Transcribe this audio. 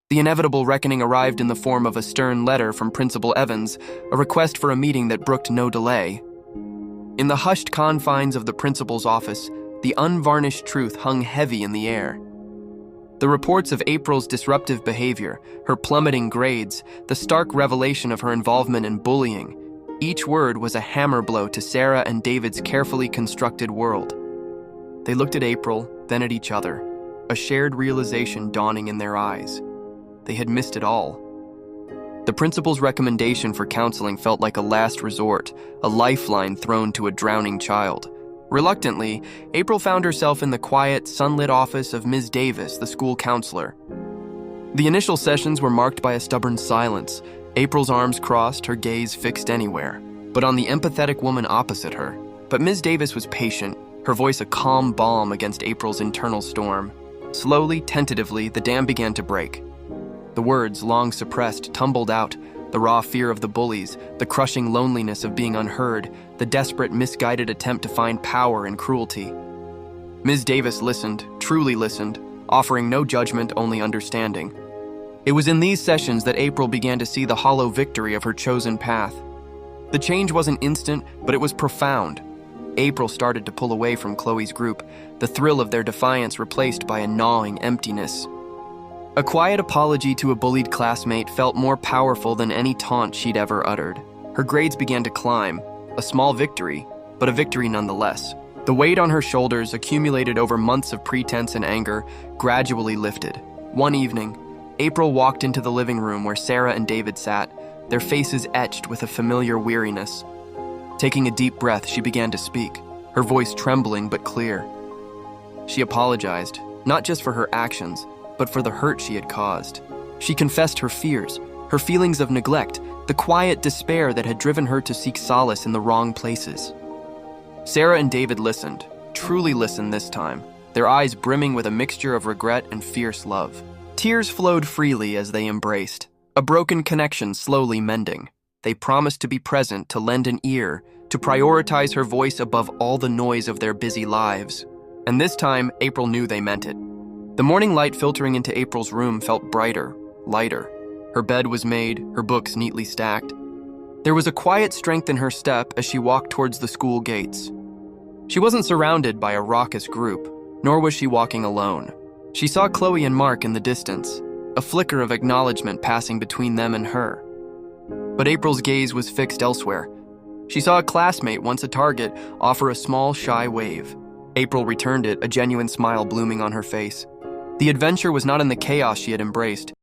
The inevitable reckoning arrived in the form of a stern letter from Principal Evans, a request for a meeting that brooked no delay. In the hushed confines of the principal's office, the unvarnished truth hung heavy in the air. The reports of April's disruptive behavior, her plummeting grades, the stark revelation of her involvement in bullying, each word was a hammer blow to Sarah and David's carefully constructed world. They looked at April, then at each other, a shared realization dawning in their eyes. They had missed it all. The principal's recommendation for counseling felt like a last resort, a lifeline thrown to a drowning child. Reluctantly, April found herself in the quiet, sunlit office of Ms. Davis, the school counselor. The initial sessions were marked by a stubborn silence. April's arms crossed, her gaze fixed anywhere, but on the empathetic woman opposite her. But Ms. Davis was patient, her voice a calm balm against April's internal storm. Slowly, tentatively, the dam began to break. The words, long suppressed, tumbled out, the raw fear of the bullies, the crushing loneliness of being unheard, the desperate, misguided attempt to find power in cruelty. Ms. Davis listened, truly listened, offering no judgment, only understanding. It was in these sessions that April began to see the hollow victory of her chosen path. The change wasn't instant, but it was profound. April started to pull away from Chloe's group, the thrill of their defiance replaced by a gnawing emptiness. A quiet apology to a bullied classmate felt more powerful than any taunt she'd ever uttered. Her grades began to climb, a small victory, but a victory nonetheless. The weight on her shoulders, accumulated over months of pretense and anger, gradually lifted. One evening, April walked into the living room where Sarah and David sat, their faces etched with a familiar weariness. Taking a deep breath, she began to speak, her voice trembling but clear. She apologized, not just for her actions, but for the hurt she had caused. She confessed her fears, her feelings of neglect, the quiet despair that had driven her to seek solace in the wrong places. Sarah and David listened, truly listened this time, their eyes brimming with a mixture of regret and fierce love. Tears flowed freely as they embraced, a broken connection slowly mending. They promised to be present, to lend an ear, to prioritize her voice above all the noise of their busy lives. And this time, April knew they meant it. The morning light filtering into April's room felt brighter, lighter. Her bed was made, her books neatly stacked. There was a quiet strength in her step as she walked towards the school gates. She wasn't surrounded by a raucous group, nor was she walking alone. She saw Chloe and Mark in the distance, a flicker of acknowledgement passing between them and her. But April's gaze was fixed elsewhere. She saw a classmate, once a target, offer a small, shy wave. April returned it, a genuine smile blooming on her face. The adventure was not in the chaos she had embraced.